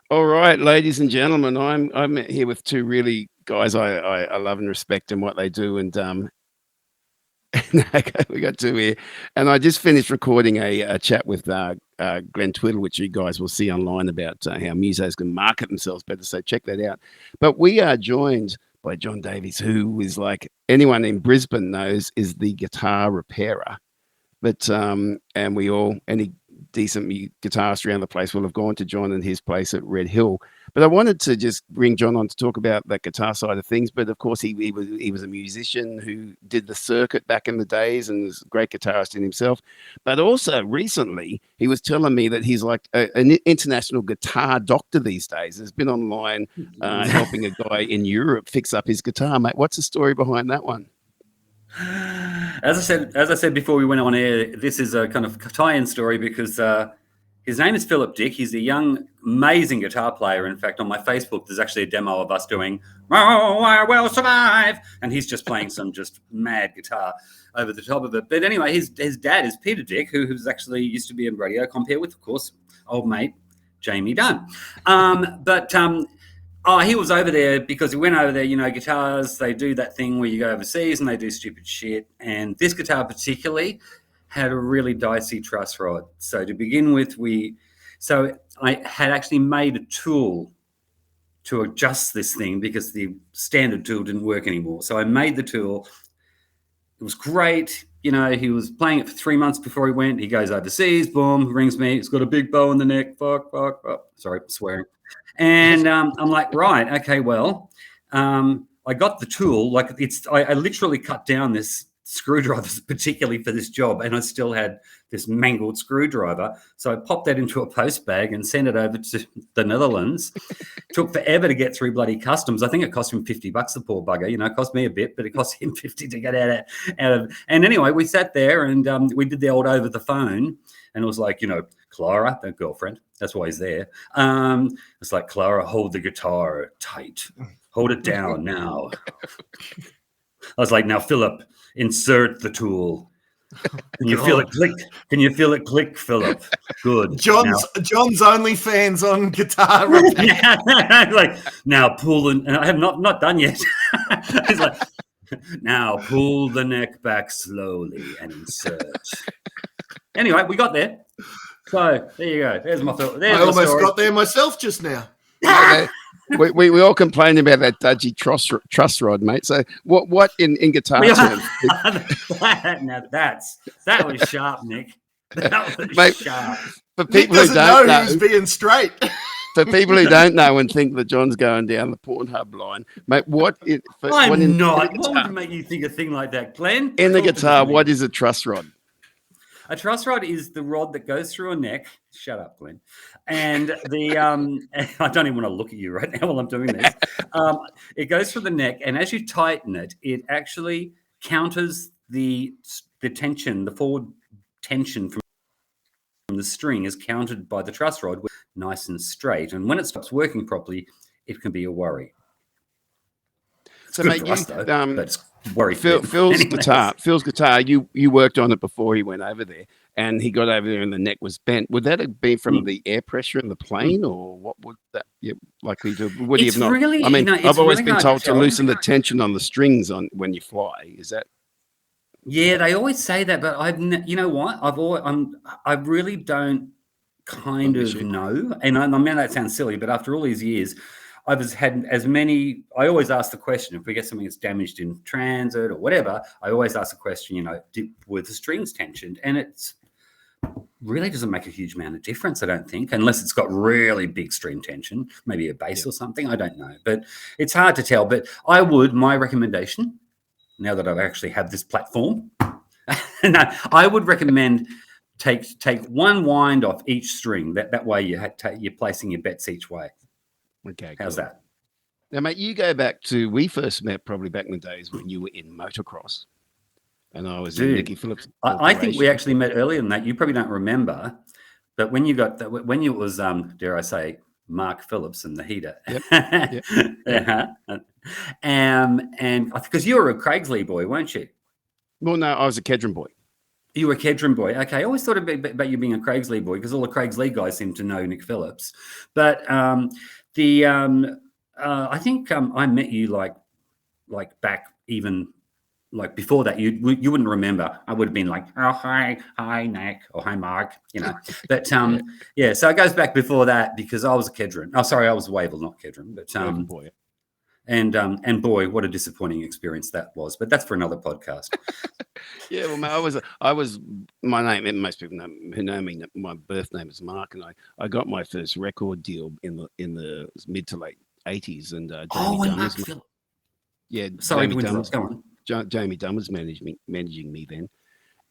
All right, ladies and gentlemen, I'm here with two really guys I love and respect in what they do, and we got two here, and I just finished recording a chat with Glenn Twiddle, which you guys will see online about how musos can market themselves better. So check that out. But we are joined by John Davies, who is like anyone in Brisbane knows is the guitar repairer. But and we all any decent guitarist around the place will have gone to John and his place at Red Hill. But I wanted to just bring John on to talk about that guitar side of things. But of course, he was a musician who did the circuit back in the days and was a great guitarist in himself. But also recently, he was telling me that he's like an international guitar doctor these days. Has been online helping a guy in Europe fix up his guitar, mate. What's the story behind that one? As I said before we went on air, this is a kind of tie-in story because his name is Philip Dick. He's a young, amazing guitar player. In fact, on my Facebook, there's actually a demo of us doing "Oh, I Will Survive," and he's just playing some just mad guitar over the top of it. But anyway, his dad is Peter Dick, who's actually used to be in Radio Compare with, of course, old mate Jamie Dunn. Oh, he was over there because he went over there, guitars, they do that thing where you go overseas and they do stupid shit. And this guitar particularly had a really dicey truss rod. So to begin with, I had actually made a tool to adjust this thing because the standard tool didn't work anymore. So I made the tool. It was great. He was playing it for 3 months before he went. He goes overseas, boom, rings me. It's got a big bow in the neck. Fuck. Sorry, swearing. And I'm like, right, okay, well, I got the tool. I literally cut down this screwdriver particularly for this job, and I still had this mangled screwdriver. So I popped that into a post bag and sent it over to the Netherlands. Took forever to get through bloody customs. I think it cost him $50, the poor bugger. It cost me a bit, but it cost him 50 to get out of. And anyway, we sat there and we did the old over the phone, and it was like, Clara, that girlfriend, that's why he's there. It's like, Clara, hold the guitar tight. Hold it down now. I was like, now, Philip, insert the tool. Can you feel it click? Can you feel it click, Philip? Good. John's OnlyFans on guitar repair. Like, now pull and I have not done yet. He's like, now pull the neck back slowly and insert. Anyway, we got there. So there you go. There's my thought. I almost got there myself just now. we all complain about that dodgy truss rod, mate. So what in guitar terms? Now that was sharp, Nick. That was mate, sharp. For people who don't know, he's being straight. For people who don't know and think that John's going down the Pornhub line, mate, I'm not. What would make you think a thing like that, Glenn? In the guitar, what is a truss rod? A truss rod is the rod that goes through a neck. Shut up, Glenn. And I don't even want to look at you right now while I'm doing this. It goes through the neck, and as you tighten it, it actually counters the tension, the forward tension from the string is countered by the truss rod, nice and straight. And when it stops working properly, it can be a worry. So, mate, but worry. Phil's guitar. You worked on it before he went over there, and he got over there, and the neck was bent. Would that have been from the air pressure in the plane, or what would that likely to? Would he have not? Really, I mean, I've always been told to loosen the tension on the strings when you fly. Is that? Yeah, they always say that, but you know what? I really don't kind of know, and I mean that sounds silly, but after all these years. I've had as many. I always ask the question if we get something that's damaged in transit or whatever. I always ask the question, were the strings tensioned? And it's really doesn't make a huge amount of difference, I don't think, unless it's got really big string tension, maybe a bass or something. I don't know, but it's hard to tell. But my recommendation, now that I've actually had this platform, I would recommend take one wind off each string. That way you're placing your bets each way. Okay, how's that? Now, mate, you go back to we first met probably back in the days when you were in motocross, and I was in Nicky Phillips. I think we actually met earlier than that. You probably don't remember, but when it was dare I say, Mark Phillips and the heater. Yep. And because you were a Craigsley boy, weren't you? Well, no, I was a Kedron boy. You were a Kedron boy. Okay. I always thought about you being a Craigsley boy because all the Craigsley guys seem to know Nick Phillips. But I think I met you like back even like before that. You wouldn't remember. I would have been like, oh, hi Nick, or hi Mark, you know. But yeah, so it goes back before that because I was a Kedron. Oh, sorry, I was Wavell, not Kedron. But Boy. And boy, what a disappointing experience that was. But that's for another podcast. Yeah, well, mate, I was. My name. And most people who know me, my birth name is Mark, and I got my first record deal in the mid to late '80s, and Jamie Dunn was Sorry, Jamie Dunn, go on. Jamie Dunn was managing me then,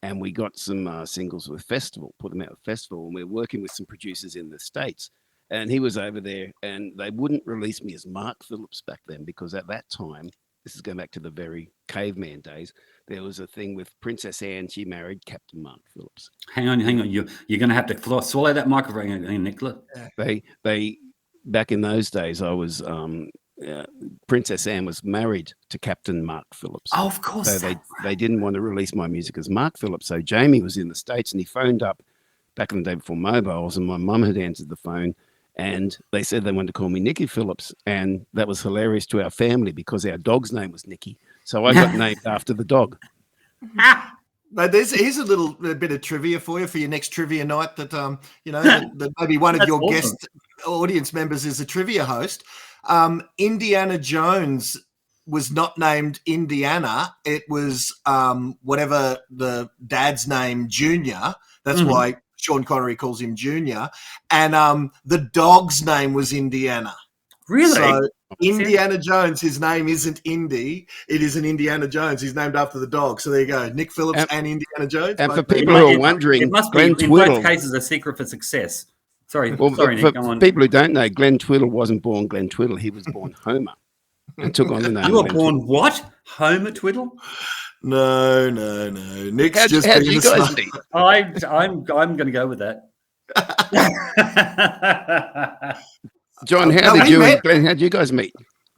and we got some singles with Festival, put them out with Festival, and we were working with some producers in the States. And he was over there, and they wouldn't release me as Mark Phillips back then because at that time, this is going back to the very caveman days, there was a thing with Princess Anne. She married Captain Mark Phillips. Hang on. You're going to have to swallow that microphone, Nicola. They back in those days, I was Princess Anne was married to Captain Mark Phillips. Oh, of course. So they didn't want to release my music as Mark Phillips. So Jamie was in the States, and he phoned up back in the day before mobiles, and my mum had answered the phone. And they said they wanted to call me Nicky Phillips. And that was hilarious to our family because our dog's name was Nicky. So I got named after the dog. But here's a bit of trivia for you for your next trivia night that, that maybe one of your awesome. guest audience members is a trivia host. Indiana Jones was not named Indiana. It was whatever the dad's name, Junior. That's why Sean Connery calls him Junior, and the dog's name was Indiana. Really? So Indiana Jones, his name isn't Indy. It is an Indiana Jones. He's named after the dog. So there you go, Nick Phillips and Indiana Jones. And for people who are wondering, it must Glenn be in Twiddle, both cases a secret for success. Sorry, Nick, go on. People who don't know, Glenn Twiddle wasn't born Glenn Twiddle. He was born Homer and took on the name. You were born what? Homer Twiddle? No. Nick's How'd you guys meet? I'm going to go with that. John, how'd you guys meet?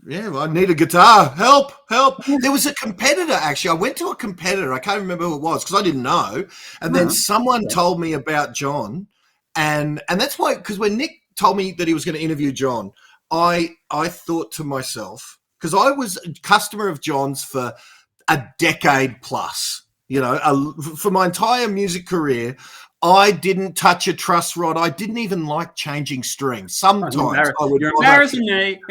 Yeah, well, I need a guitar. Help. There was a competitor, actually. I went to a competitor. I can't remember who it was because I didn't know. And then someone told me about John. And that's why, because when Nick told me that he was going to interview John, I thought to myself, because I was a customer of John's for a decade plus, for my entire music career, I didn't touch a truss rod. I didn't even like changing strings. Sometimes you're embarrassing me.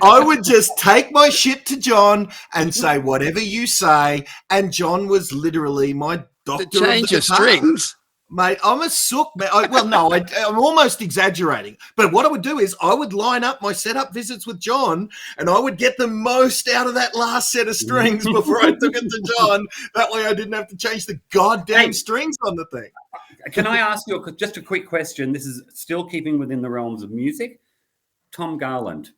I would just take my shit to John and say whatever you say. And John was literally my doctor. To change your strings. Mate, I'm a sook, man. I'm almost exaggerating. But what I would do is I would line up my setup visits with John and I would get the most out of that last set of strings before I took it to John. That way I didn't have to change the goddamn strings on the thing. Can I ask you just a quick question? This is still keeping within the realms of music. Tom Garland.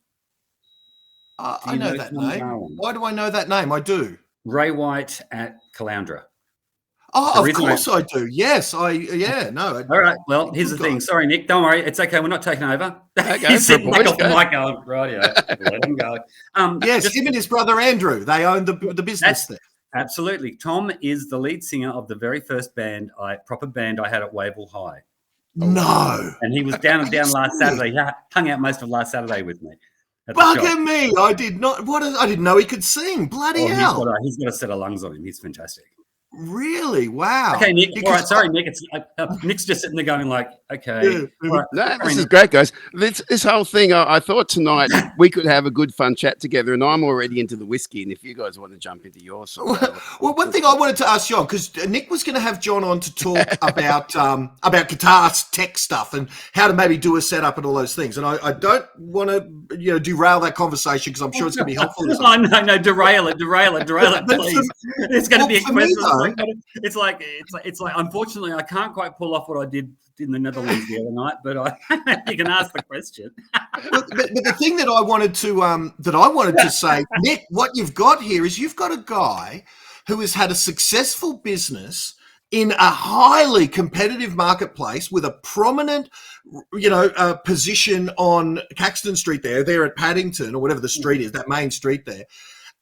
I know that name. Garland? Why do I know that name? I do. Ray White at Caloundra. Oh, of course I do. Yes, no. All right. Well, here's the thing. Sorry, Nick. Don't worry. It's okay. We're not taking over. Okay, He's sitting back off the mic going, right, let him go. Yes, him and his brother Andrew. They own the business there. Absolutely. Tom is the lead singer of the very first proper band I had at Wavell High. No. And he was down last Saturday. He hung out most of last Saturday with me. Bugger me. I did not. I didn't know he could sing. Bloody hell. He's got a set of lungs on him. He's fantastic. Really? Wow. Okay, Nick. All right. Sorry, Nick. Nick's just sitting there going like, okay. Yeah. Right. No, this is great, guys. This whole thing, I thought tonight we could have a good fun chat together, and I'm already into the whiskey, and if you guys want to jump into yours. Well, one thing I wanted to ask John, because Nick was going to have John on to talk about guitar tech stuff and how to maybe do a setup and all those things. And I don't want to derail that conversation because I'm sure it's going to be helpful. No, derail it, please. It's going to be a question. It's like unfortunately I can't quite pull off what I did in the Netherlands the other night, but you can ask the question. but the thing that I wanted to say, Nick, what you've got here is you've got a guy who has had a successful business in a highly competitive marketplace with a prominent, position on Caxton Street there at Paddington or whatever the street is, that main street there.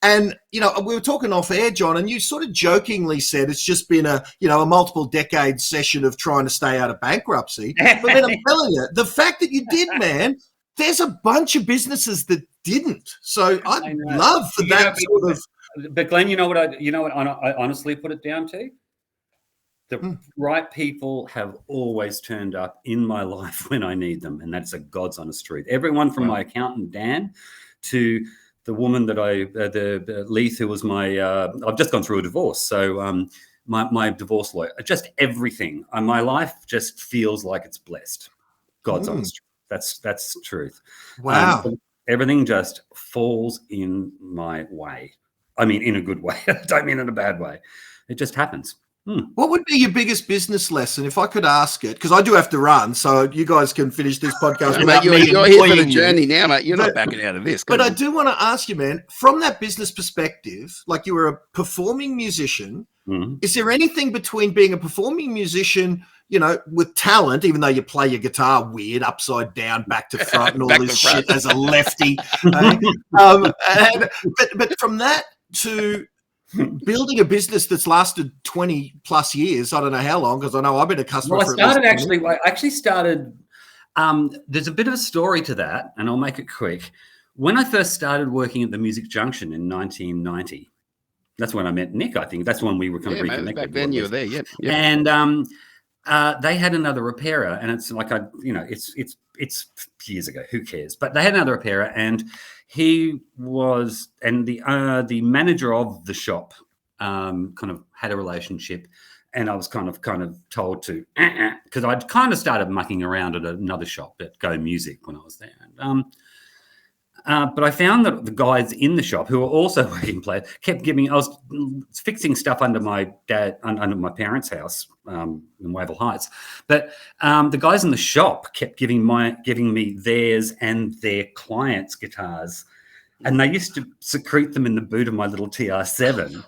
And, we were talking off air, John, and you sort of jokingly said it's just been a multiple decade session of trying to stay out of bankruptcy. But then I'm telling you, the fact that you did, man, there's a bunch of businesses that didn't. So I'd love for that sort of. But Glenn, you know what I honestly put it down to? The right people have always turned up in my life when I need them, and that's a God's honest truth. Everyone from my accountant Dan to the woman that the Leith, who was my, I've just gone through a divorce. So my divorce lawyer, just everything. My life just feels like it's blessed. God's honest truth. That's truth. Wow. Everything just falls in my way. I mean, in a good way. I don't mean in a bad way. It just happens. What would be your biggest business lesson, if I could ask it? Because I do have to run, so you guys can finish this podcast. Mate, you're here for the journey now, mate. You're not backing out of this. But I do want to ask you, man, from that business perspective, like you were a performing musician, is there anything between being a performing musician, with talent, even though you play your guitar weird, upside down, back to front, and all this shit as a lefty, but from that to building a business that's lasted 20 plus years, I don't know how long, because I know I've been a customer. Well, I actually started. There's a bit of a story to that, and I'll make it quick. When I first started working at the Music Junction in 1990, that's when I met Nick. I think that's when we were kind of reconnected. Back then, you were there, yeah. And they had another repairer, and it's like it's years ago. Who cares? But they had another repairer, and he was, and the manager of the shop kind of had a relationship, and I was kind of told to, because I'd kind of started mucking around at another shop at Go Music when I was there. But I found that the guys in the shop who were also working players kept giving. I was fixing stuff under my under my parents' house in Wavell Heights, but the guys in the shop kept giving me theirs and their clients' guitars, and they used to secrete them in the boot of my little TR7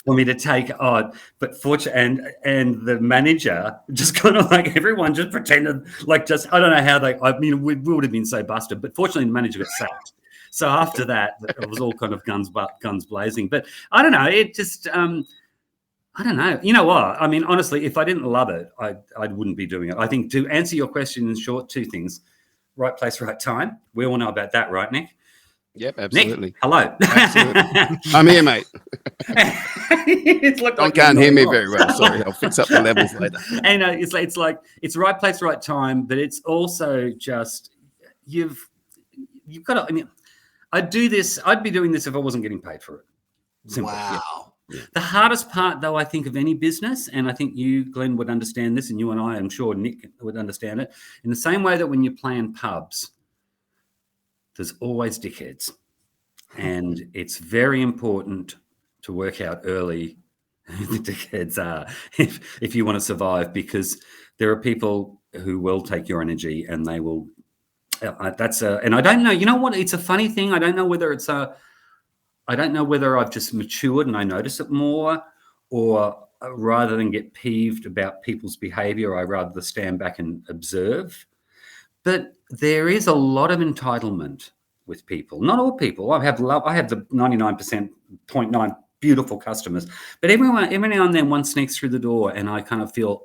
for me to take on. But fortunately, and the manager just kind of like, everyone just pretended like, just, I don't know how we would have been so busted, but fortunately the manager got sacked. So after that, it was all kind of guns blazing. But I don't know, it just, I don't know. You know what? I mean, honestly, if I didn't love it, I wouldn't be doing it. I think, to answer your question in short, two things: right place, right time. We all know about that, right, Nick? Yep, absolutely. Nick, hello. Absolutely. I'm here, mate. Can't hear me very well. Sorry, I'll fix up the levels later. And it's like it's right place, right time, but it's also just you've got to. I mean, I'd be doing this if I wasn't getting paid for it. Simple. Wow. Yeah. The hardest part, though, I think, of any business, and I think you, Glenn, would understand this, and you and I'm sure Nick would understand it, in the same way that when you play in pubs, there's always dickheads. And it's very important to work out early who the dickheads are if you want to survive, because there are people who will take your energy and they will. And I don't know. You know what? It's a funny thing. I don't know whether I've just matured and I notice it more, or rather than get peeved about people's behavior, I rather stand back and observe. But there is a lot of entitlement with people. Not all people. I have the 99.9 beautiful customers, but every now and then one sneaks through the door and I kind of feel,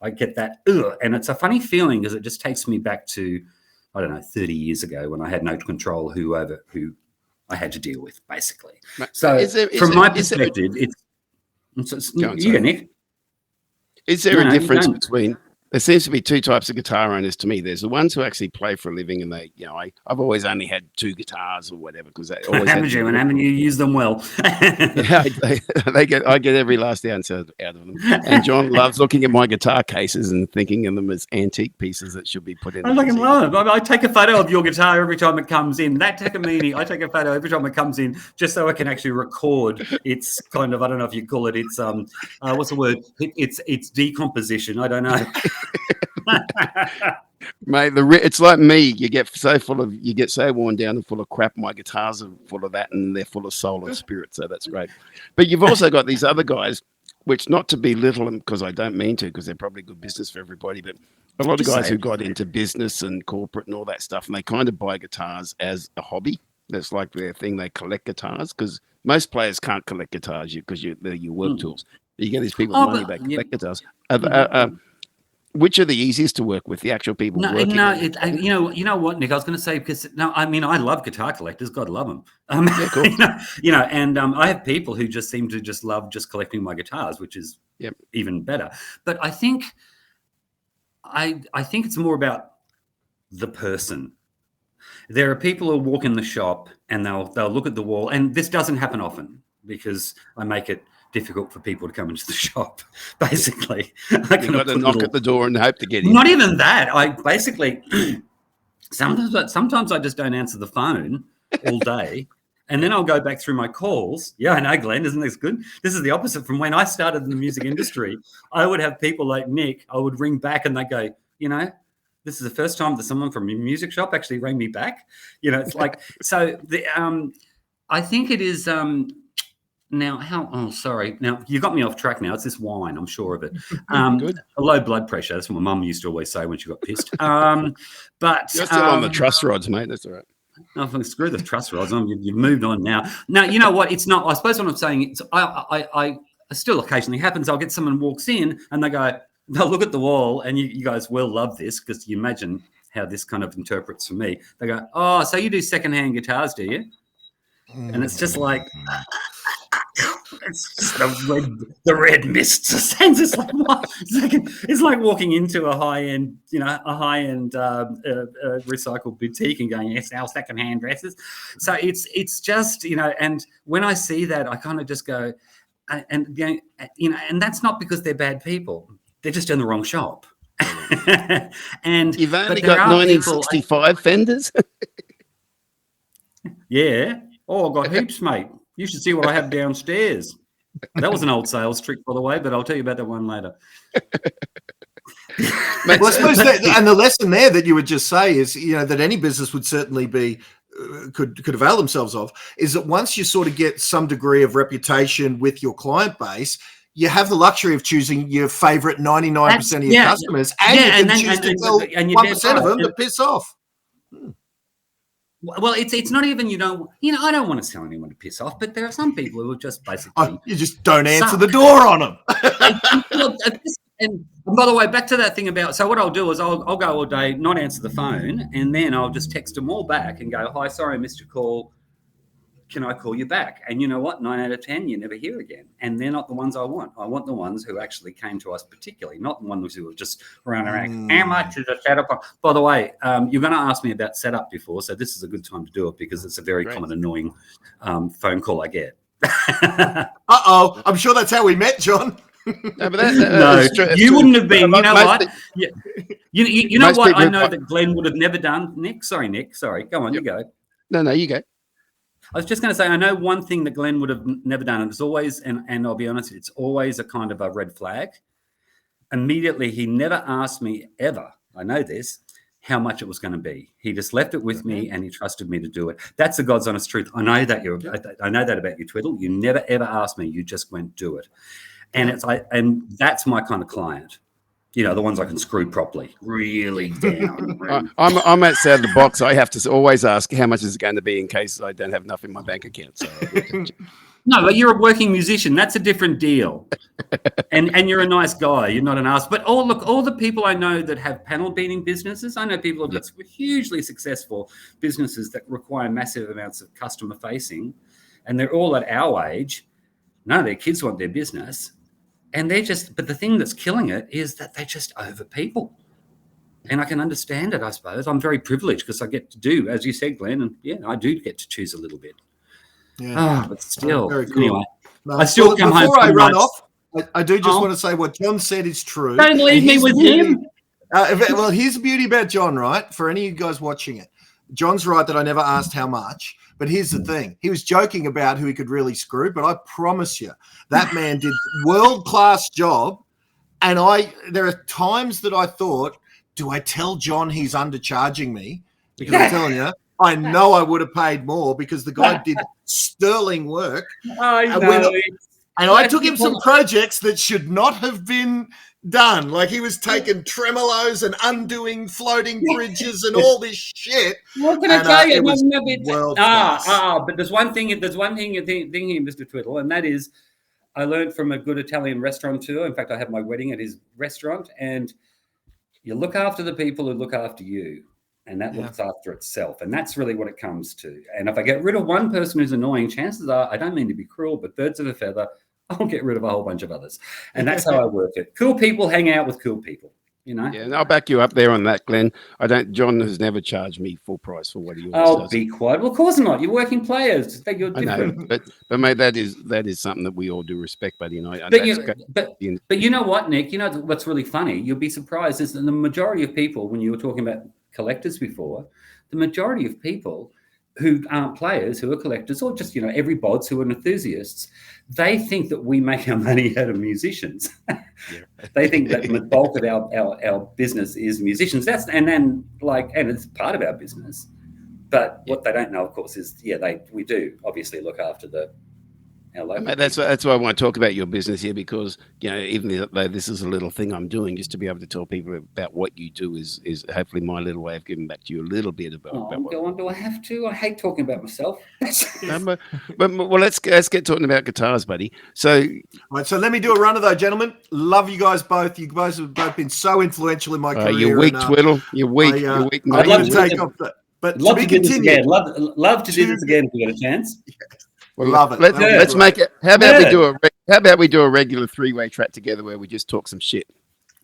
I get that, and it's a funny feeling because it just takes me back to, I don't know, 30 years ago when I had no control who I had to deal with, basically. So from my perspective, Nick. Is there a difference between? There seems to be two types of guitar owners to me. There's the ones who actually play for a living, and they, I've always only had two guitars or whatever because they always haven't you used them well? I get every last ounce out of them. And John loves looking at my guitar cases and thinking of them as antique pieces that should be put in. I fucking love it. I take a photo of your guitar every time it comes in. That Takamine, I take a photo every time it comes in, just so I can actually record. It's kind of, I don't know if you call it. It's what's the word? It's decomposition. I don't know. Mate, it's like me. You get so worn down and full of crap. My guitars are full of that, and they're full of soul and spirit. So that's great. But you've also got these other guys, which, not to belittle them, because I don't mean to, because they're probably good business for everybody. But a lot of guys who got into business and corporate and all that stuff, and they kind of buy guitars as a hobby. That's like their thing. They collect guitars because most players can't collect guitars because they're your work tools. You get these people with money, they collect guitars. Which are the easiest to work with? The actual people working. You know what, Nick? I was going to say because I love guitar collectors. God love them. Yeah, cool. And I have people who just seem to just love just collecting my guitars, which is even better. But I think it's more about the person. There are people who walk in the shop and they'll look at the wall, and this doesn't happen often because I make it difficult for people to come into the shop. Basically, You've got to knock at the door and hope to get in. Not even that. I basically sometimes I just don't answer the phone all day, and then I'll go back through my calls. Yeah, I know, Glenn. Isn't this good? This is the opposite from when I started in the music industry. I would have people like Nick. I would ring back, and they go, this is the first time that someone from a music shop actually rang me back. It's like so. I think it is. Now, sorry. Now, you got me off track now. It's this wine. I'm sure of it. Good. Low blood pressure. That's what my mum used to always say when she got pissed. But you're still on the truss rods, mate. That's all right. No, screw the truss rods. You've moved on now. Now, you know what? It's not. I suppose what I'm saying is I still occasionally happens. I'll get someone walks in and they'll look at the wall, and you guys will love this because you imagine how this kind of interprets for me. They go, "Oh, so you do secondhand guitars, do you?" And it's just like... It's just the red mist. It's like what? It's like walking into a high end recycled boutique and going, "Yes, our secondhand dresses." So it's just and when I see that, I kind of just go, and that's not because they're bad people. They're just in the wrong shop. And you've only got 1965 Fenders. Yeah. Oh, I've got Heaps, mate. You should see what I have downstairs. That was an old sales trick, by the way, but I'll tell you about that one later. Well, I suppose and the lesson there that you would just say is, that any business would certainly be could avail themselves of is that once you sort of get some degree of reputation with your client base, you have the luxury of choosing your favorite 99% of your customers, and you can choose to tell 1% of them to piss off. Well, it's not even I don't want to tell anyone to piss off, but there are some people who are just basically you just don't answer the door on them. And by the way, back to that thing about, so what I'll do is I'll go all day, not answer the phone, and then I'll just text them all back and go, "Hi, sorry I missed your call. Can I call you back?" And you know what? 9 out of 10, you never hear again. And they're not the ones I want. I want the ones who actually came to us particularly, not the ones who were just running around. How much is a setup? By the way, you're going to ask me about setup before, so this is a good time to do it because it's a very common annoying phone call I get. Uh-oh. I'm sure that's how we met, John. No, but you wouldn't have been. You know what? You know what? I know that Glenn would have never done. Nick. Sorry. Go on, you go. No, you go. I was just going to say, I know one thing that Glenn would have never done, and it's always, and I'll be honest, it's always a kind of a red flag. Immediately, he never asked me ever, I know this, how much it was going to be. He just left it with me, and he trusted me to do it. That's the God's honest truth. I know that I know that about you, Twiddle. You never ever asked me. You just went do it, and and that's my kind of client. The ones I can screw properly, really down. I'm outside the box. I have to always ask how much is it going to be in case I don't have enough in my bank account. So. No, but you're a working musician. That's a different deal. And you're a nice guy. You're not an ass. But all the people I know that have panel beating businesses, I know people that's hugely successful businesses that require massive amounts of customer facing, and they're all at our age. None of their kids want their business. And but the thing that's killing it is that they're just over people. And I can understand it, I suppose. I'm very privileged because I get to do, as you said, Glenn, and I do get to choose a little bit. Yeah. But still, very cool. Anyway, No, I still come home. Before I run off, I do just want to say what John said is true. Don't leave me with him. Well, here's the beauty about John, right? For any of you guys watching it, John's right that I never asked how much. But here's the thing. He was joking about who he could really screw, but I promise you, that man did world-class job. And there are times that I thought, do I tell John he's undercharging me? Because I'm telling you, I know I would have paid more because the guy did sterling work. I know. And I took him some projects that should not have been done. Like he was taking tremolos and undoing floating bridges and all this shit. What can I tell you? It was world class. But there's one thing, here, Mr. Twiddle, and that is I learned from a good Italian restaurateur. In fact, I had my wedding at his restaurant, and you look after the people who look after you, and that looks after itself. And that's really what it comes to. And if I get rid of one person who's annoying, chances are, I don't mean to be cruel, but birds of a feather, I'll get rid of a whole bunch of others. And that's how I work it. Cool people hang out with cool people, you know? Yeah, and I'll back you up there on that, Glenn. John has never charged me full price for what he always does. Be quiet. Well, of course not. You're working players. You're different. I know, but mate, that is something that we all do respect, buddy. And but you know what, Nick? You know what's really funny? You'll be surprised is that the majority of people, when you were talking about collectors before, the majority of people who aren't players, who are collectors, or just, every bods who are enthusiasts, they think that we make our money out of musicians. They think that the bulk of our business is musicians. And it's part of our business. But what they don't know, of course, is we do obviously look after our local. Mate, that's why I want to talk about your business here, because even though this is a little thing I'm doing, just to be able to tell people about what you do is hopefully my little way of giving back to you a little bit about. Go on. Do I have to? I hate talking about myself. But let's get talking about guitars, buddy. So, right, so let me do a runner though, gentlemen. Love you guys both. You guys have both been so influential in my career. You're weak, Twiddle. You're weak. You're weak. I'd love to take off that. But love to do this again. Love to do this again if we get a chance. Well, love it. Let's make it. How about we do a regular 3-way track together where we just talk some shit?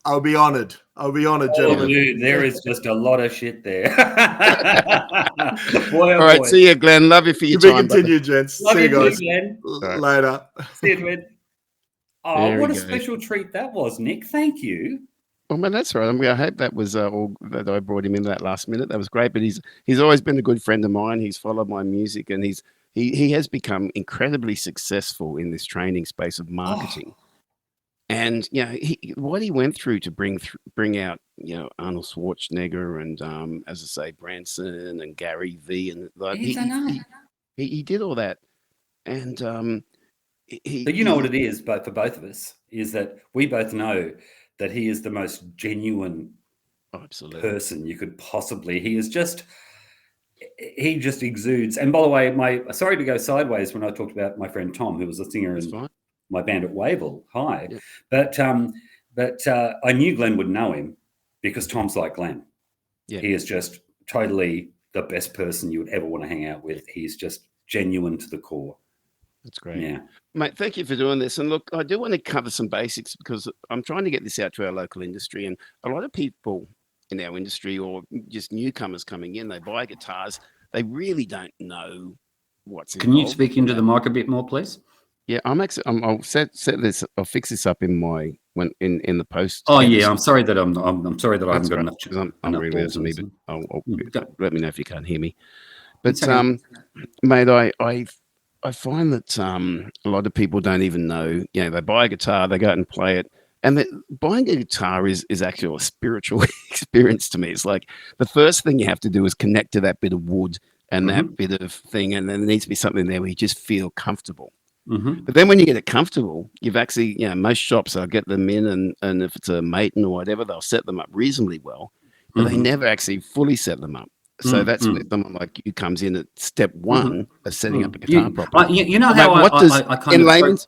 I'll be honored, gentlemen. Dude, there is just a lot of shit there. All right, see you, Glenn. Love you for your time. Continue, gents. Love see you guys Glenn. Later. See you, Glenn. What a special treat that was, Nick. Thank you. Well, man, that's right. I hope that was all that I brought him in that last minute. That was great. But he's always been a good friend of mine. He's followed my music, and he has become incredibly successful in this training space of marketing. And what he went through to bring out Arnold Schwarzenegger and as I say, Branson and Gary V and he did all that. And but you know what it is, but for both of us, is that we both know that he is the most genuine person you could possibly. He just exudes. And by the way, sorry to go sideways when I talked about my friend Tom, who was a singer in my band at Wavell High. Yeah. But I knew Glenn would know him because Tom's like Glenn. Yeah. He is just totally the best person you would ever want to hang out with. He's just genuine to the core. That's great. Yeah. Mate, thank you for doing this. And look, I do want to cover some basics because I'm trying to get this out to our local industry. And a lot of people in our industry or just newcomers coming in, they buy guitars. They really don't know what's involved. Can you speak into the mic a bit more, please? Yeah, I'll set this. I'll fix this up in the post. Oh yeah, I'm sorry that I'm sorry that I haven't got enough. I'm really listening to me, but let me know if you can't hear me. But mate, I find that a lot of people don't even know. They buy a guitar, they go out and play it, and buying a guitar is actually a spiritual experience to me. It's like the first thing you have to do is connect to that bit of wood and that bit of thing, and then there needs to be something there where you just feel comfortable. Mm-hmm. But then when you get it comfortable, you've actually, most shops, I'll get them in, and if it's a Maton or whatever, they'll set them up reasonably well, but they never actually fully set them up. So that's where someone like you comes in at step one of setting up a guitar properly. You know how I kind of layman's,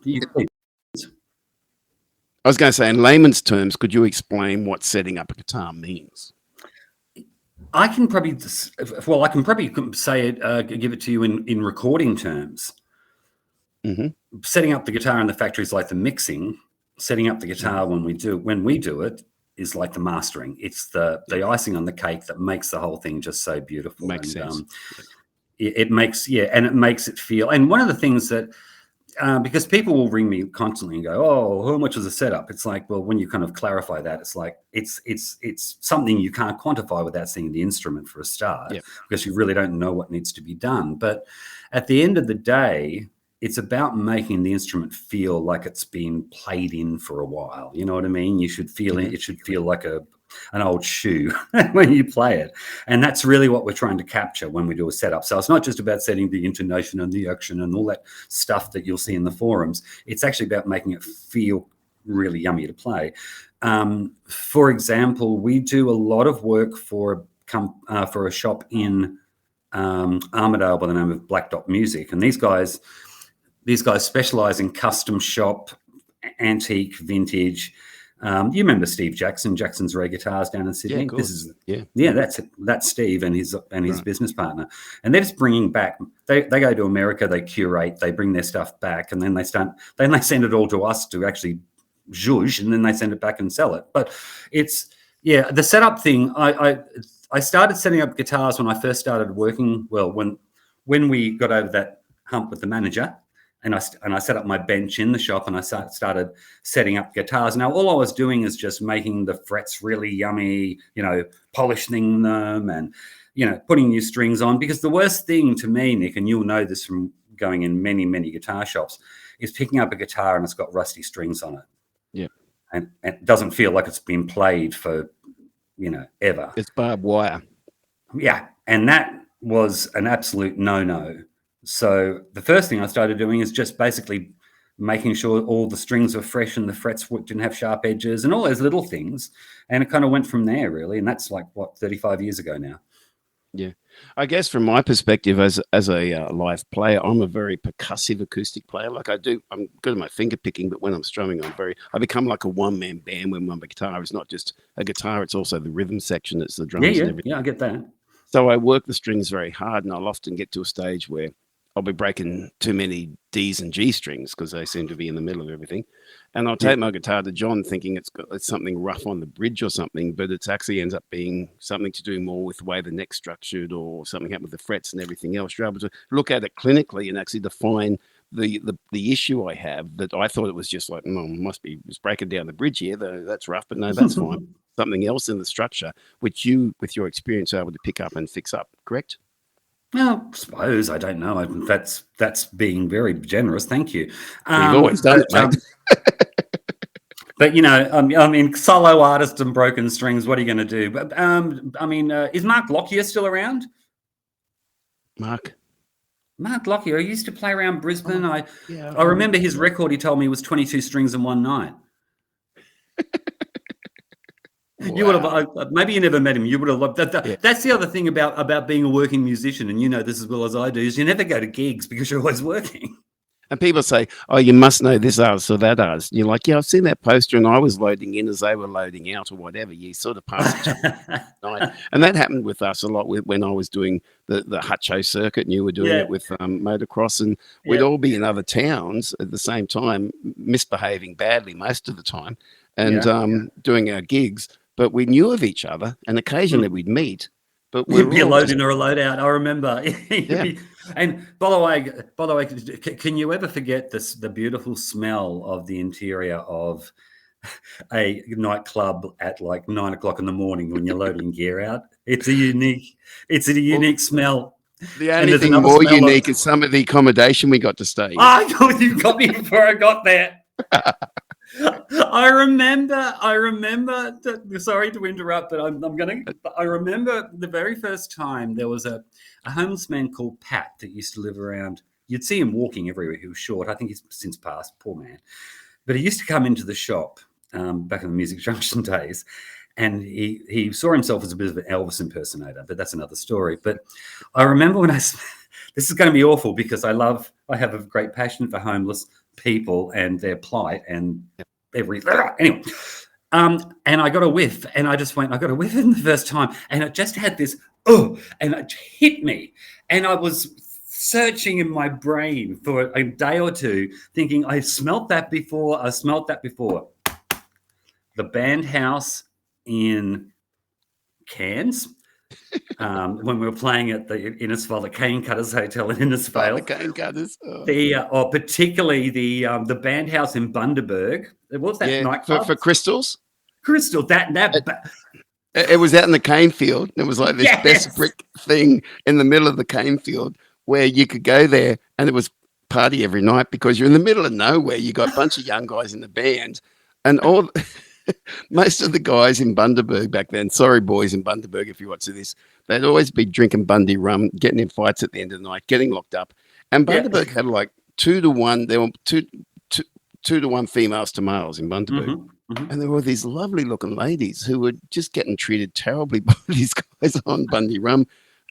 I was going to say, in layman's terms, could you explain what setting up a guitar means? I can probably say it, give it to you in recording terms. Mm-hmm. Setting up the guitar in the factory is like the mixing. Setting up the guitar when we do it is like the mastering. It's the icing on the cake that makes the whole thing just so beautiful. Makes sense. It makes it feel. And one of the things that because people will ring me constantly and go, "Oh, how much is a setup?" It's like, well, when you kind of clarify that, it's like it's something you can't quantify without seeing the instrument for a start, because you really don't know what needs to be done. But at the end of the day, it's about making the instrument feel like it's been played in for a while. You know what I mean? You should feel it. It should feel like an old shoe when you play it. And that's really what we're trying to capture when we do a setup. So it's not just about setting the intonation and the action and all that stuff that you'll see in the forums. It's actually about making it feel really yummy to play. For example, we do a lot of work for a shop in Armidale by the name of Black Dot Music. And these guys specialize in custom shop, antique, vintage. You remember Steve Jackson's Rare Guitars down in Sydney? Yeah, of course. That's Steve and his business partner. And they're just bringing back. They go to America, they curate, they bring their stuff back, and then they send it all to us to actually zhuzh, and then they send it back and sell it. But it's the setup thing. I started setting up guitars when I first started working. Well, when we got over that hump with the manager. And I set up my bench in the shop and I started setting up guitars. Now, all I was doing is just making the frets really yummy, polishing them and, putting new strings on. Because the worst thing to me, Nick, and you'll know this from going in many, many guitar shops, is picking up a guitar and it's got rusty strings on it. Yeah. And it doesn't feel like it's been played for, ever. It's barbed wire. Yeah. And that was an absolute no-no. So the first thing I started doing is just basically making sure all the strings were fresh and the frets didn't have sharp edges and all those little things. And it kind of went from there, really. And that's 35 years ago now. Yeah. I guess from my perspective as a live player, I'm a very percussive acoustic player. I'm good at my finger picking, but when I'm strumming, I become like a one-man band when my guitar is not just a guitar, it's also the rhythm section, it's the drums and everything. Yeah, I get that. So I work the strings very hard, and I'll often get to a stage where I'll be breaking too many D's and G strings because they seem to be in the middle of everything. And I'll take my guitar to John thinking it's something rough on the bridge or something, but it actually ends up being something to do more with the way the neck's structured or something happened with the frets and everything else. You're able to look at it clinically and actually define the issue I have that I thought it was just like, must be just breaking down the bridge here. That's rough, but no, that's fine. Something else in the structure, which you, with your experience, are able to pick up and fix up, correct? Well, I suppose. I don't know. That's being very generous. Thank you. You've always done it, mate. But, solo artist and broken strings, what are you going to do? But, is Mark Lockyer still around? Mark Lockyer. He used to play around Brisbane. I remember his record, he told me, was 22 strings in one night. Wow. You would have maybe you never met him. You would have loved that. Yeah. That's the other thing about being a working musician, and this as well as I do, is you never go to gigs because you're always working. And people say, "Oh, you must know this artist or that artist." And you're like, "Yeah, I've seen that poster, and I was loading in as they were loading out, or whatever." You sort of pass each other. And that happened with us a lot when I was doing the Hutcho circuit, and you were doing it with motocross, and we'd all be in other towns at the same time, misbehaving badly most of the time, and doing our gigs. But we knew of each other, and occasionally we'd meet. But we'd be a load in or a load out. I remember. And by the way, can you ever forget the beautiful smell of the interior of a nightclub at 9 o'clock in the morning when you're loading gear out? It's a unique smell. The only thing more unique is some of the accommodation we got to stay in. Oh, you got me before I got there. I remember. Sorry to interrupt, but I remember the very first time there was a homeless man called Pat that used to live around. You'd see him walking everywhere. He was short. I think he's since passed. Poor man. But he used to come into the shop back in the Music Junction days, and he saw himself as a bit of an Elvis impersonator. But that's another story. But I remember when this is going to be awful because I have a great passion for homeless people and their plight and everything. Anyway, and I got a whiff, and I got a whiff in the first time, and it just had this, and it hit me. And I was searching in my brain for a day or two, thinking, I smelt that before. The Band House in Cairns. When we were playing at the Innisfail, the Cane Cutters Hotel in Innisfail. The Cane Cutters. Particularly the Band House in Bundaberg. What was that nightclub? For Crystals? Crystal, it was out in the cane field. It was like this best brick thing in the middle of the cane field where you could go there and it was party every night because you're in the middle of nowhere. You got a bunch of young guys in the band, and all most of the guys in Bundaberg back then. Sorry, boys in Bundaberg, if you watch this, they'd always be drinking Bundy rum, getting in fights at the end of the night, getting locked up. And Bundaberg had like 2-to-1. There were two to one females to males in Bundaberg. And there were these lovely looking ladies who were just getting treated terribly by these guys on Bundy rum.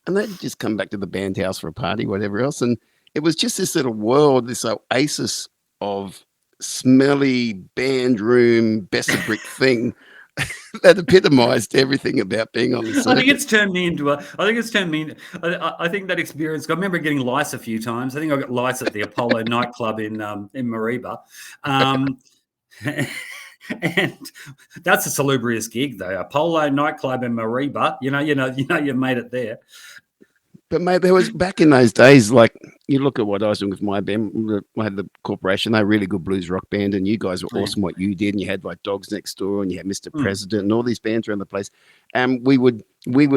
And they'd just come back to the band house for a party, whatever else. And it was just this little world, this oasis of smelly band room, Besser brick thing that epitomized everything about being on the circuit. I think it's turned me into I think that experience. I remember getting lice a few times. I think I got lice at the Apollo nightclub in Mariba. And that's a salubrious gig, though. Apollo nightclub in Mariba. You made it there. But mate, there was back in those days, like you look at what I was doing with my band. I had the Corporation, they're a really good blues rock band, and you guys were awesome what you did. And you had like Dogs Next Door, and you had Mr. President, and all these bands around the place. And we would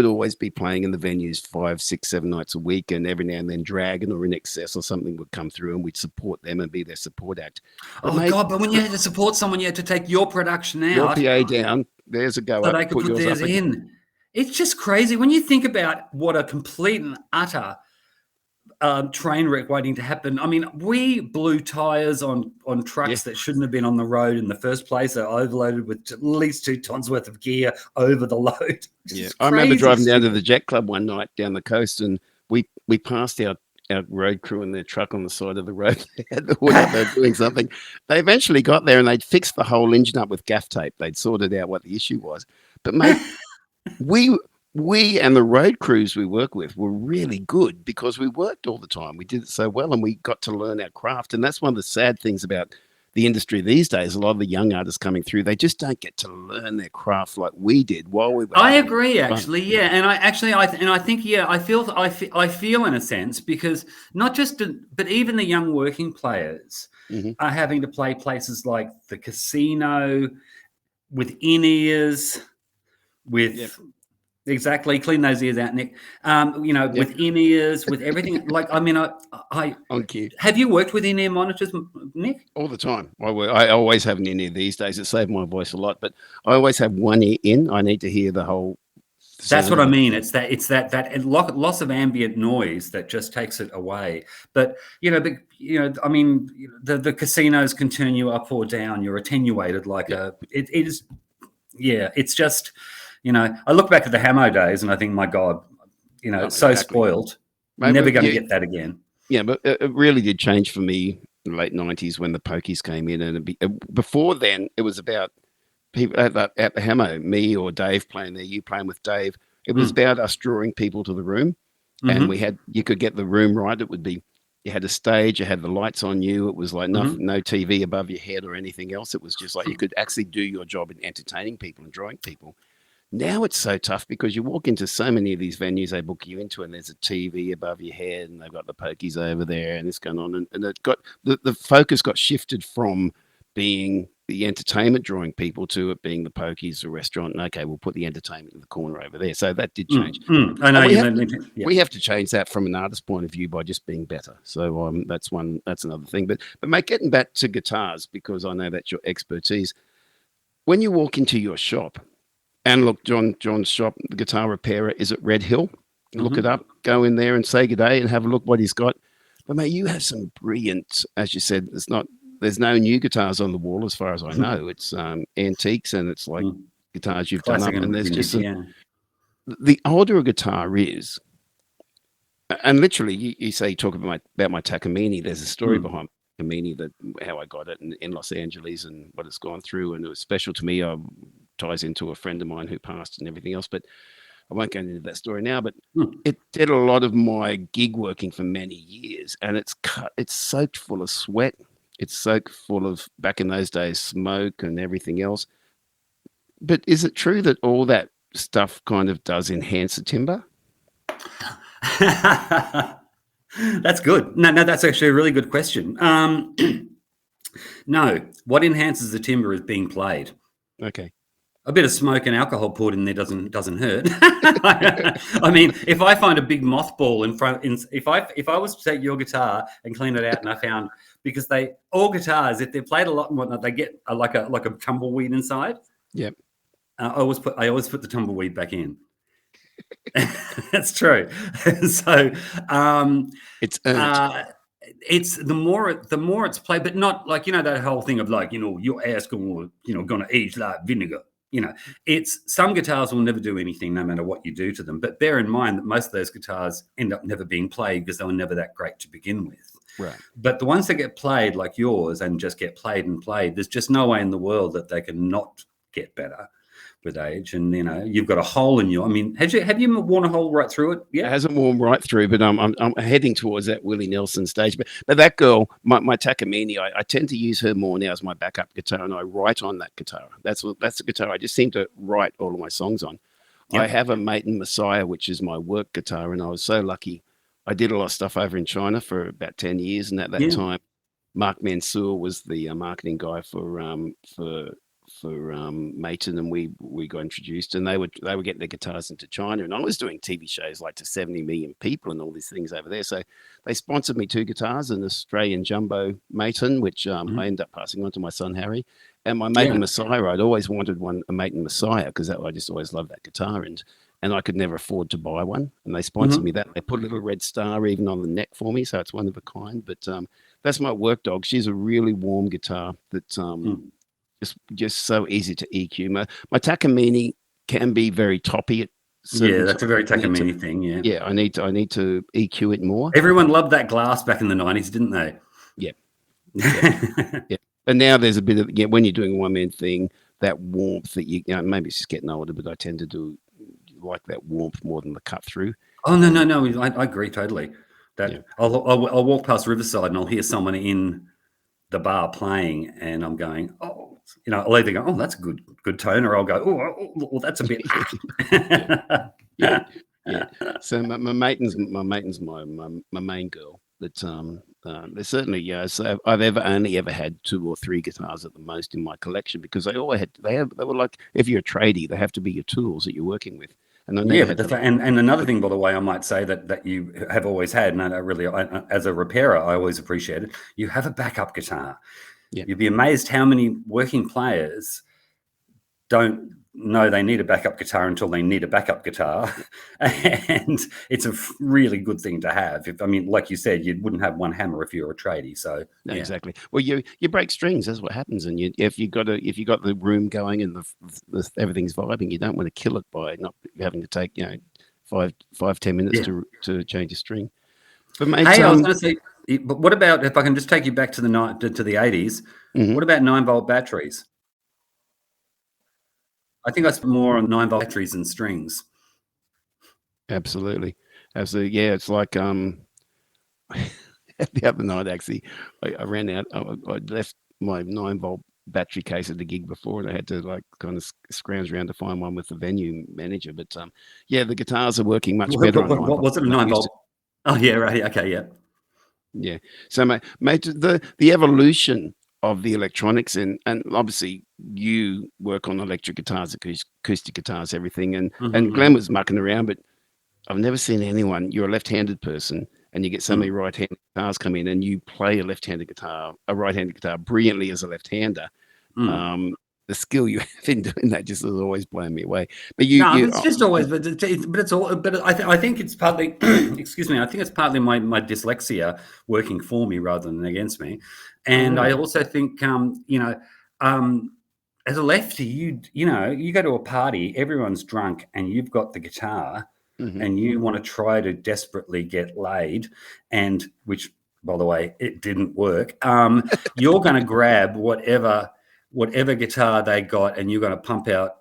always be playing in the venues 5, 6, 7 nights a week, and every now and then Dragon or In Excess or something would come through, and we'd support them and be their support act. But But when you had to support someone, you had to take your production out, your PA down. There's a go so up. they could put theirs in. It's just crazy when you think about what a complete and utter train wreck waiting to happen. I mean, we blew tires on trucks that shouldn't have been on the road in the first place. They're overloaded with at least 2 tons worth of gear over the load. Yeah, I remember driving down to the Jet Club one night down the coast, and we passed our road crew in their truck on the side of the road. They had the hood up, they were doing something. They eventually got there and they'd fixed the whole engine up with gaff tape. They'd sorted out what the issue was. But mate, we and the road crews we work with were really good because we worked all the time. We did it so well, and we got to learn our craft. And that's one of the sad things about the industry these days. A lot of the young artists coming through, they just don't get to learn their craft like we did while we were. I agree, actually, yeah, and I think, yeah, I feel in a sense because not just, but even the young working players are having to play places like the casino with in-ears. Exactly, clean those ears out, Nick. With in-ears, with everything. Like, I mean, I on cue. Have you worked with in-ear monitors, Nick? All the time. I always have an in-ear these days. It saved my voice a lot, but I always have one ear in. I need to hear the whole. That's what I mean. It's that loss of ambient noise that just takes it away. But I mean, the casinos can turn you up or down. You're attenuated like it is. Yeah, it's just. I look back at the Hamo days and I think, my God, it's so spoiled. Maybe never going to get that again. Yeah, but it really did change for me in the late 90s when the Pokies came in. And before then, it was about people at the Hamo, me or Dave playing there, you playing with Dave. It was about us drawing people to the room. And you could get the room right. It would be, you had a stage, you had the lights on you. It was like no TV above your head or anything else. It was just like you could actually do your job in entertaining people and drawing people. Now it's so tough because you walk into so many of these venues they book you into, and there's a TV above your head, and they've got the Pokies over there, and it's going on, and it got the focus got shifted from being the entertainment drawing people to it being the Pokies, the restaurant. And okay, we'll put the entertainment in the corner over there. So that did change. I know we have to change that from an artist's point of view by just being better. So that's another thing. But mate, getting back to guitars, because I know that's your expertise. When you walk into your shop. And look, John's shop, the guitar repairer, is at Red Hill. Look it up, go in there and say good day and have a look what he's got. But mate, you have some brilliant, as you said, there's no new guitars on the wall as far as I know. It's antiques, and it's like guitars you've done up, and there's just the older a guitar is, and literally you say you talk about my Takamine, there's a story behind Takamine, that how I got it in Los Angeles and what it's gone through, and it was special to me. Ties into a friend of mine who passed and everything else, but I won't go into that story now. But it did a lot of my gig working for many years, and it's soaked full of sweat. It's soaked full of, back in those days, smoke and everything else. But is it true that all that stuff kind of does enhance the timbre? That's good. No, that's actually a really good question. No, what enhances the timbre is being played. Okay. A bit of smoke and alcohol poured in there doesn't hurt. I mean, if I find a big mothball in front, if I was to take your guitar and clean it out, and I found, because all guitars, if they're played a lot and whatnot, they get like a tumbleweed inside. Yep. I always put the tumbleweed back in. That's true. So it's earned. it's the more it's played, but not like, that whole thing of like, your ass going to age like vinegar. It's some guitars will never do anything no matter what you do to them. But bear in mind that most of those guitars end up never being played because they were never that great to begin with. Right. But the ones that get played like yours and just get played and played, there's just no way in the world that they can not get better with age. And you've got a hole in your. I mean, have you worn a hole right through it? Yeah, it hasn't worn right through, but I'm heading towards that Willie Nelson stage. But that girl, my Takamine, I tend to use her more now as my backup guitar, and I write on that guitar. That's the guitar I just seem to write all of my songs on. Yep. I have a Maiden Messiah, which is my work guitar, and I was so lucky. I did a lot of stuff over in China for about 10 years, and at that time, Mark Mansour was the marketing guy for Maiden, and we got introduced, and they were getting their guitars into China, and I was doing TV shows like to 70 million people and all these things over there. So they sponsored me 2 guitars, an Australian jumbo Maiden, which I ended up passing on to my son Harry, and my Maiden Messiah. I'd always wanted a Maiden Messiah because I just always loved that guitar, and I could never afford to buy one, and they sponsored me that. They put a little red star even on the neck for me, so it's one of a kind. But that's my work dog. She's a really warm guitar that just so easy to EQ. My Takamine can be very toppy at that's a very Takamine thing. Yeah, I need to EQ it more. Everyone loved that glass back in the 90s, didn't they? Yeah. Yeah. But now there's a bit of when you're doing a one-man thing, that warmth that maybe it's just getting older, but I tend to do like that warmth more than the cut through. Oh no, I agree totally. I'll walk past Riverside and I'll hear someone in the bar playing, and I'm going, oh, I'll either go, oh, that's a good tone, or I'll go, oh, well, that's a bit. yeah. So my Maiden's my main girl. But there's certainly So I've only ever had 2 or 3 guitars at the most in my collection, because they were like, if you're a tradie, they have to be your tools that you're working with. And and another thing, by the way, I might say that you have always had, and I really, as a repairer, I always appreciated, you have a backup guitar. Yeah. You'd be amazed how many working players don't know they need a backup guitar until they need a backup guitar. And it's a really good thing to have. Like you said, you wouldn't have one hammer if you're a tradie. So no, exactly. Well, you break strings. That's what happens. And if you got the room going and the everything's vibing, you don't want to kill it by not having to take 5-10 minutes to change a string. But mate, I was going to say, but what about, if I can just take you back to the 80s? What about 9-volt batteries? I think I spent more on 9-volt batteries and strings. Absolutely. Yeah, it's like the other night, actually, I ran out. I left my 9-volt battery case at the gig before, and I had to kind of scrounge around to find one with the venue manager. But the guitars are working much better. What was it, a 9-volt? Oh yeah, right. Okay, yeah. Yeah. So, mate, the evolution of the electronics, and obviously you work on electric guitars, acoustic guitars, everything, and Glenn was mucking around, but I've never seen anyone. You're a left-handed person, and you get so many right-handed guitars come in, and you play a right-handed guitar brilliantly as a left-hander. The skill you have in doing that just has always blown me away. But it's just always, but it's all. But I think it's partly. Excuse me. I think it's partly my dyslexia working for me rather than against me, and I also think as a lefty, you go to a party, everyone's drunk, and you've got the guitar, and you want to try to desperately get laid, and which, by the way, it didn't work. You're going to grab whatever guitar they got, and you're going to pump out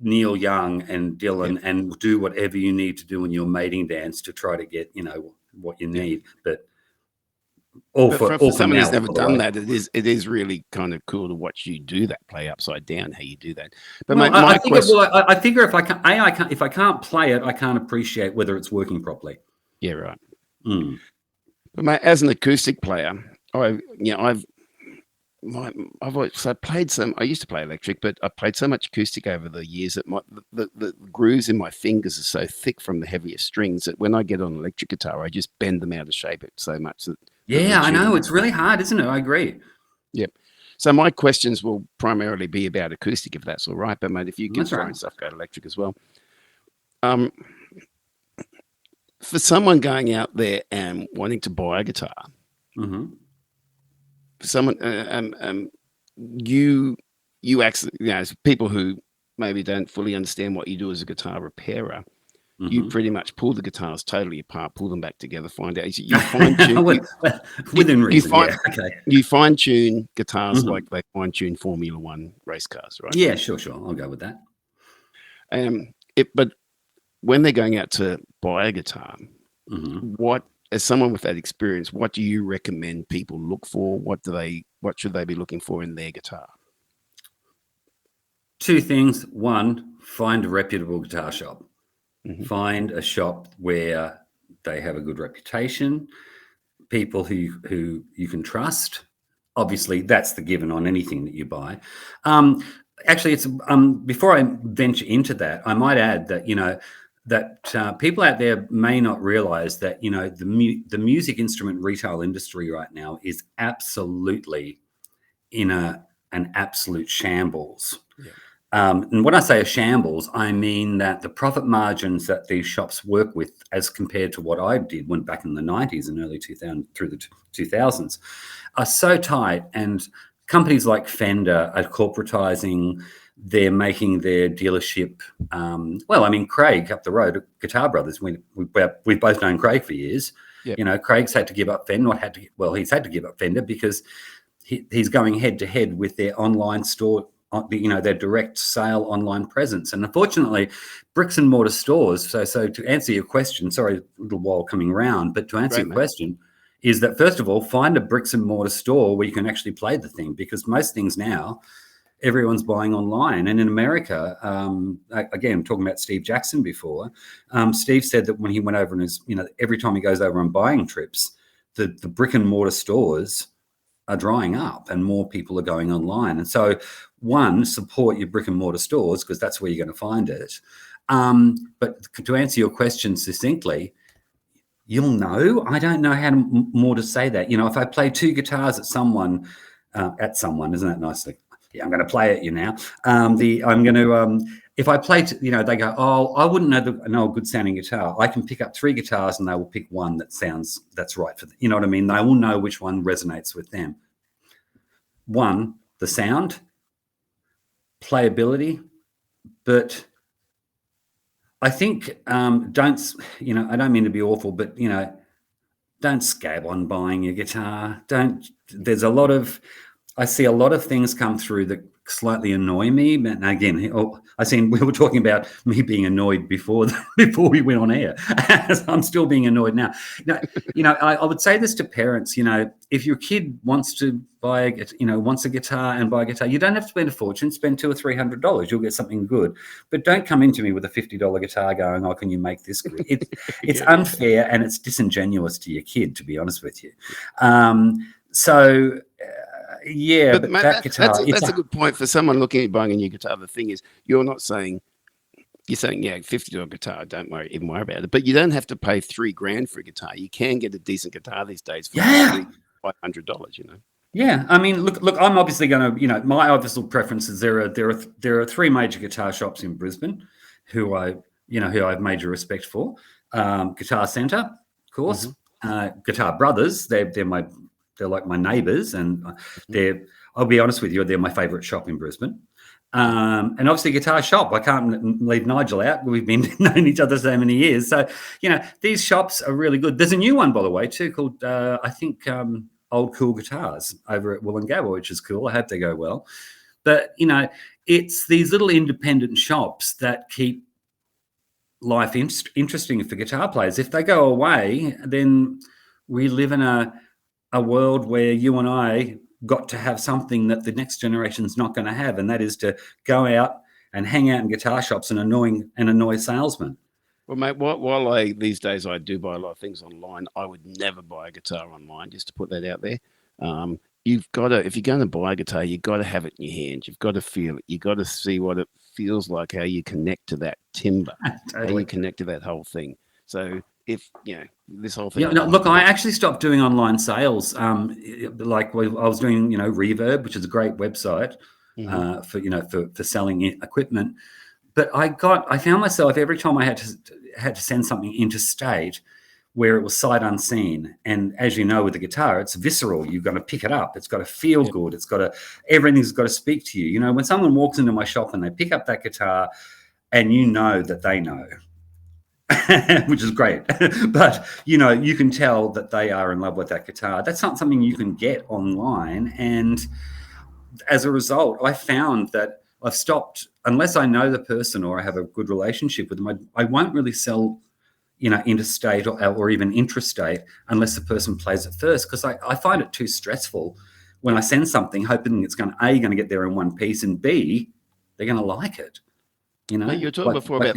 Neil Young and Dylan and do whatever you need to do in your mating dance to try to get what you need. But for someone who's never done that, it is really kind of cool to watch you do that, play upside down, how you do that. But I figure if I can't play it, I can't appreciate whether it's working properly. Yeah, right. But mate, as an acoustic player, I've I played some. I used to play electric, but I played so much acoustic over the years that the grooves in my fingers are so thick from the heavier strings that when I get on electric guitar, I just bend them out of shape it so much that the Yeah, I know. tuning. It's really hard, isn't it? I agree. Yep. So my questions will primarily be about acoustic, if that's all right. But mate, if you can That's throw right. in stuff about electric as well. For someone going out there and wanting to buy a guitar, Hmm. for someone, you actually, as people who maybe don't fully understand what you do as a guitar repairer, you Hmm. pretty much pull the guitars totally apart, pull them back together, find out you fine tune Within you reason, find yeah. Okay. you fine tune guitars Hmm. like they fine tune Formula One race cars, right? Yeah, sure. I'll go with that. But when they're going out to buy a guitar, Hmm. what as someone with that experience, what do you recommend people look for? What should they be looking for in their guitar? Two things. One, find a reputable guitar shop. Hmm. Find a shop where they have a good reputation, people who you can trust. Obviously, that's the given on anything that you buy. Actually, it's before I venture into that, I might add that that people out there may not realize that the music instrument retail industry right now is absolutely in an absolute shambles. Yeah. And when I say a shambles, I mean that the profit margins that these shops work with, as compared to what I did when back in the 90s and early 2000 through the 2000s, are so tight. And companies like Fender are corporatizing. They're making their dealership. Well, I mean, Craig up the road, Guitar Brothers. We've both known Craig for years. Yep. Craig's had to give up Fender. He's had to give up Fender because he's going head to head with their online store, their direct sale online presence. And unfortunately, bricks and mortar stores. So to answer your question, sorry, a little while coming around, but to answer Great, your mate. question, is that first of all, find a bricks and mortar store where you can actually play the thing, because most things now, everyone's buying online. And in America, again, talking about Steve Jackson before, Steve said that when he went over and every time he goes over on buying trips, the brick and mortar stores are drying up and more people are going online. And so, one, support your brick and mortar stores, because that's where you're going to find it. But to answer your question succinctly, you'll know. I don't know how more to say that. If I play two guitars at someone, isn't that nice? Yeah, I'm going to play at you now. I'm going to. If I play, they go, oh, I wouldn't know a good sounding guitar. I can pick up three guitars and they will pick one that's right for them. You know what I mean? They will know which one resonates with them. One, the sound, playability, but I think I don't mean to be awful, but don't scab on buying your guitar. I see a lot of things come through that slightly annoy me. And again, we were talking about me being annoyed before we went on air. I'm still being annoyed now. I would say this to parents. If your kid wants to wants a guitar and buy a guitar, you don't have to spend a fortune. Spend $200 or $300. You'll get something good. But don't come into me with a $50 guitar going, "Oh, can you make this good?" It's unfair and it's disingenuous to your kid, to be honest with you. Yeah, but that guitar... That's a good point for someone looking at buying a new guitar. The thing is, you're saying, yeah, $50 guitar, don't even worry about it. But you don't have to pay $3,000 for a guitar. You can get a decent guitar these days for $500, Yeah, I mean, look, I'm obviously going to, my obvious preference is there are three major guitar shops in Brisbane who I have major respect for. Guitar Centre, of course. Guitar Brothers, they're like my neighbours, and I'll be honest with you, they're my favourite shop in Brisbane. And obviously Guitar Shop, I can't leave Nigel out. We've been knowing each other so many years. So, these shops are really good. There's a new one, by the way, too, called, I think, Old Cool Guitars over at Wollongabba, which is cool. I hope they go well. But, it's these little independent shops that keep life interesting for guitar players. If they go away, then we live in a world where you and I got to have something that the next generation's not going to have, and that is to go out and hang out in guitar shops and annoy salesmen. Well, mate, while these days I do buy a lot of things online, I would never buy a guitar online, just to put that out there. you've got to, if you're going to buy a guitar, you've got to have it in your hand. You've got to feel it. You've got to see what it feels like, how you connect to that timbre, how Totally. you connect to that whole thing. So if, this whole thing. Yeah, no, look, I actually stopped doing online sales. Like I was doing, Reverb, which is a great website for selling equipment. But I found myself every time I had to send something interstate, where it was sight unseen. And as you know, with the guitar, it's visceral. You've got to pick it up. It's got to feel good. Everything's got to speak to you. When someone walks into my shop and they pick up that guitar, and you know that they know, which is great. But, you can tell that they are in love with that guitar. That's not something you can get online. And as a result, I found that I've stopped, unless I know the person or I have a good relationship with them, I won't really sell, interstate or even intrastate unless the person plays it first, because I find it too stressful when I send something hoping it's going to get there in one piece, and B, they're going to like it. You were talking before about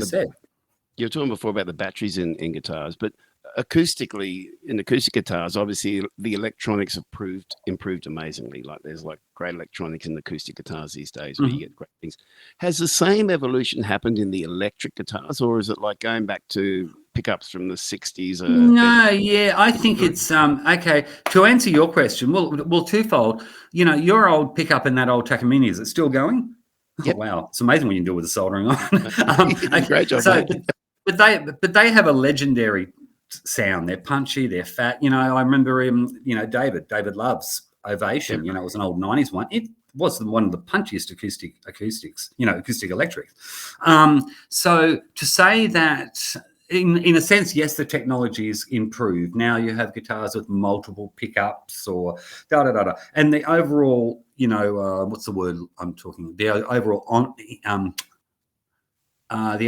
you were talking before about the batteries in guitars, but acoustically, in acoustic guitars, obviously the electronics have improved amazingly. Like there's like great electronics in acoustic guitars these days where you get great things. Has the same evolution happened in the electric guitars, or is it like going back to pickups from the 60s? No, yeah, I think it's okay. To answer your question, well, twofold. Your old pickup and that old Takamine, is it still going? Yep. Oh, wow, it's amazing what you can do with the soldering on. Great job, so, mate. but they have a legendary sound. They're punchy, they're fat. I remember him. David Love's Ovation. It was an old '90s one. It was one of the punchiest acoustics. Acoustic electric. So to say that, in a sense, yes, the technology is improved. Now you have guitars with multiple pickups or and the overall, what's the word I'm talking? The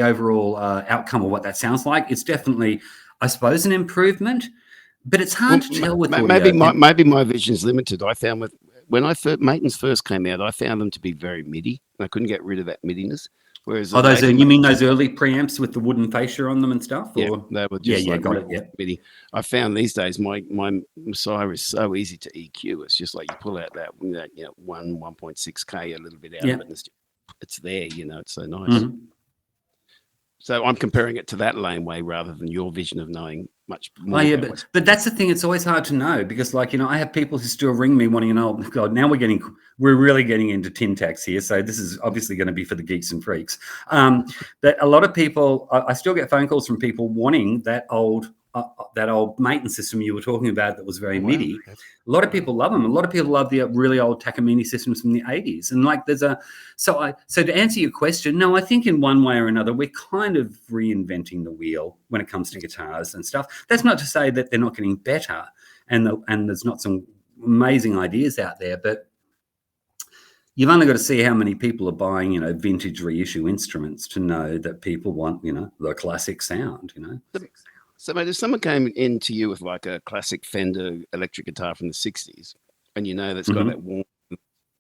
overall outcome of what that sounds like, it's definitely, I suppose, an improvement, but it's hard to tell with maybe audio. Maybe my vision is limited. I found when Maitons first came out, I found them to be very MIDI. I couldn't get rid of that MIDiness. Whereas you mean those early preamps with the wooden fascia on them and stuff? Yeah, they were just got it. Yeah, MIDI. I found these days my Messiah is so easy to EQ. It's just like you pull out that 1.6K a little bit out of it, and it's there. It's so nice. Mm-hmm. So I'm comparing it to that laneway rather than your vision of knowing much more. Oh yeah, but that's the thing. It's always hard to know because, I have people who still ring me wanting to know. God, now we're really getting into tin tacks here. So this is obviously going to be for the geeks and freaks. But a lot of people, I still get phone calls from people wanting that old maintenance system you were talking about that was very MIDI. Okay. A lot of people love them. A lot of people love the really old Takamine systems from the 80s. And so to answer your question, no, I think in one way or another, we're kind of reinventing the wheel when it comes to guitars and stuff. That's not to say that they're not getting better and there's not some amazing ideas out there, but you've only got to see how many people are buying, vintage reissue instruments to know that people want, the classic sound, So, mate, if someone came into you with like a classic Fender electric guitar from the 60s, and that's got that warm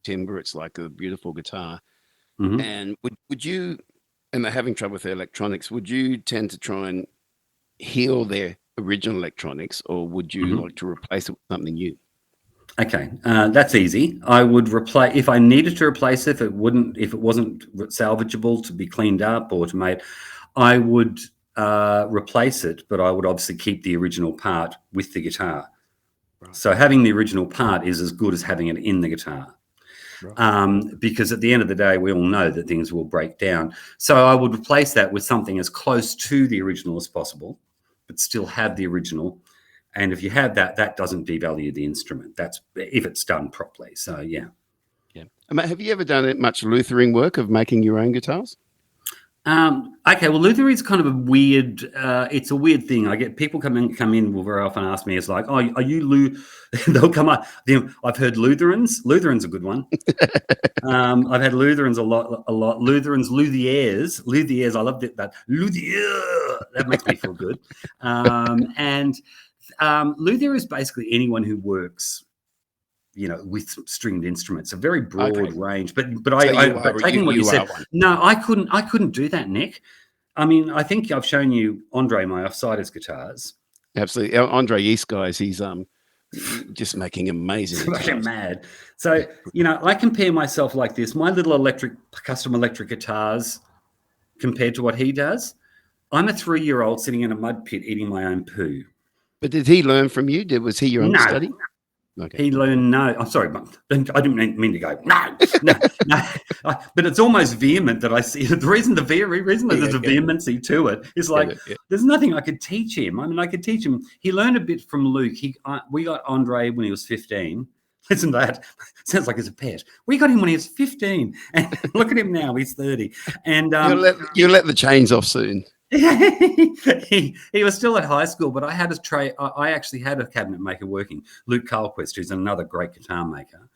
timbre, it's like a beautiful guitar, and would you, and they're having trouble with their electronics, would you tend to try and heal their original electronics, or would you like to replace it with something new? Okay, that's easy. I would replace, if I needed to replace it, if it wasn't salvageable to be cleaned up or to make, I would replace it, but I would obviously keep the original part with the guitar. Right. So having the original part is as good as having it in the guitar. Right. Because at the end of the day, we all know that things will break down. So I would replace that with something as close to the original as possible, but still have the original. And if you have that, that doesn't devalue the instrument. That's if it's done properly. So, yeah. Have you ever done much Luthering work of making your own guitars? Okay, well, Luther is kind of a weird. It's a weird thing. I get people come in will very often ask me. It's like, oh, are you They'll come up. I've heard Lutherans. Lutherans a good one. I've had Lutherans a lot. Lutherans, Luthiers. I love that. Luthier. That makes me feel good. And Luthier is basically anyone who works, with stringed instruments, a very broad range. But taking what you said, no, I couldn't do that, Nick. I mean, I think I've shown you Andre, my offsiders guitars. Absolutely, Andre East guys. He's just making amazing. Fucking mad. So, I compare myself like this. My little custom electric guitars compared to what he does. I'm a 3-year-old sitting in a mud pit eating my own poo. But did he learn from you? Was he your understudy? Okay. He learned no. I'm sorry, I didn't mean to go no. But it's almost vehement that I see the reason that there's a vehemency to it is like there's nothing I could teach him. I mean, I could teach him. He learned a bit from Luke. We got Andre when he was 15. Listen to that. Sounds like he's a pet. We got him when he was 15, and look at him now. He's 30. And you'll let the chains off soon. he was still at high school, but I had I actually had a cabinet maker working, Luke Carlquist, who's another great guitar maker.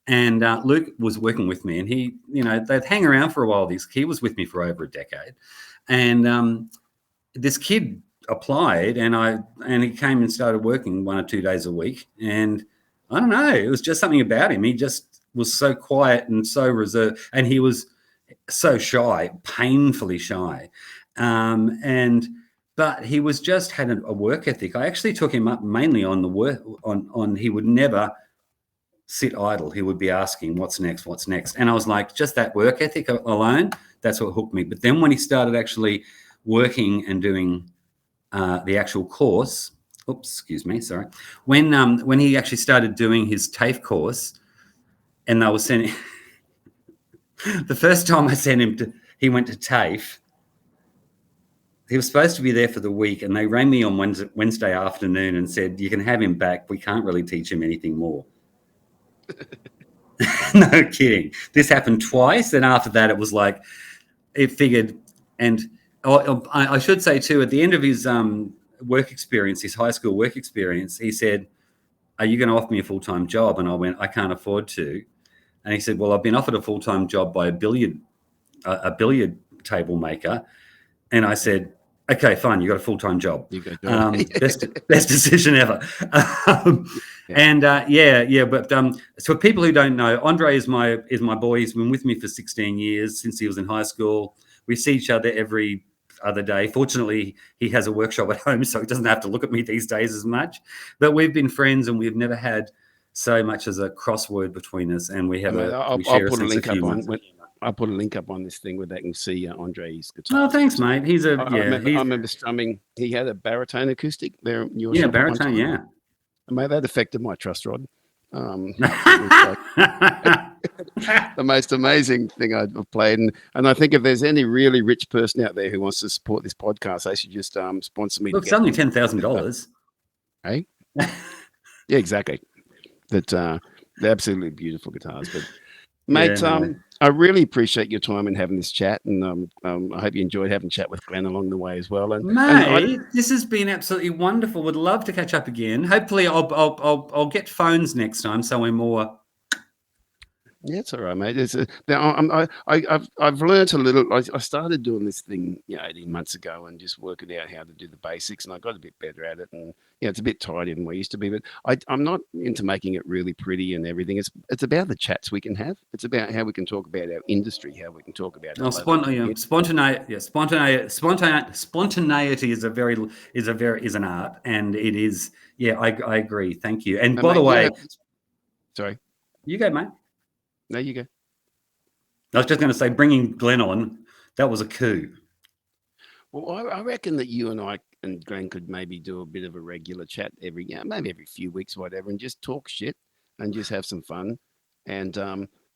And Luke was working with me, and he, they'd hang around for a while. He was with me for over a decade. And this kid applied, and he came and started working 1 or 2 days a week. And I don't know, it was just something about him. He just was so quiet and so reserved, and he was so shy, painfully shy. But he was just had a work ethic. I actually took him up mainly on the work on he would never sit idle. He would be asking, what's next? And I was like, just that work ethic alone, that's what hooked me. But then when he started actually working and doing the actual course, when he actually started doing his TAFE course, and they were sending the first time I sent him he went to TAFE. He was supposed to be there for the week, and they rang me on Wednesday afternoon and said, you can have him back. We can't really teach him anything more. No kidding. This happened twice, and after that it was like, it figured, and I should say too, at the end of his work experience, his high school work experience, he said, are you going to offer me a full-time job? And I went, I can't afford to. And he said, well, I've been offered a full-time job by a billiard table maker. And I said, okay, fine, you got a full-time job. You go best decision ever. And but so for people who don't know, Andre is my boy. He's been with me for 16 years since he was in high school. We see each other every other day. Fortunately, he has a workshop at home, so he doesn't have to look at me these days as much. But we've been friends, and we've never had so much as a crossword between us. And we have I'll put a link up on. I'll put a link up on this thing where they can see Andre's guitar. Oh, thanks, mate. I remember strumming. He had a baritone acoustic there. In your shop baritone, yeah. And mate, that affected my truss rod. The most amazing thing I've played. And I think if there's any really rich person out there who wants to support this podcast, they should just sponsor me. Look, it's only $10,000. Hey? Yeah, exactly. They're absolutely beautiful guitars. But mate, I really appreciate your time and having this chat, and I hope you enjoyed having a chat with Glenn along the way as well. And mate, this has been absolutely wonderful. Would love to catch up again. Hopefully, I'll get phones next time, so we're more. Yeah, it's all right, mate. I've learned a little. I started doing this thing 18 months ago and just working out how to do the basics, and I got a bit better at it. And it's a bit tighter than we used to be, but I'm not into making it really pretty and everything. It's about the chats we can have. It's about how we can talk about our industry, how we can talk about. Spontaneity is an art, and it is. Yeah, I agree. Thank you. And by the way, sorry, you go, mate. There you go. I was just going to say, bringing Glenn on, that was a coup. Well, I reckon that you and I and Glenn could maybe do a bit of a regular chat maybe every few weeks, whatever, and just talk shit and just have some fun. And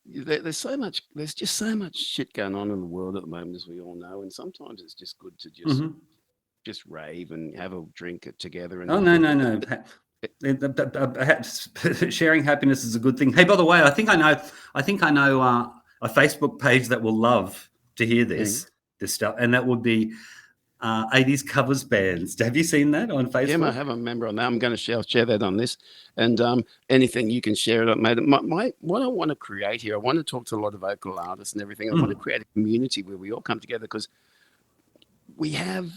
there's just so much shit going on in the world at the moment, as we all know. And sometimes it's just good to just rave and have a drink together. And no. Sharing happiness is a good thing. Hey, by the way, I think I know a Facebook page that will love to hear this stuff, and that would be 80s covers bands. Have you seen that on Facebook? Yeah, I have a member on that. I'm going to share that on this, and anything you can share it on, mate. What I want to create here, I want to talk to a lot of local artists and everything. I want to create a community where we all come together, because we have,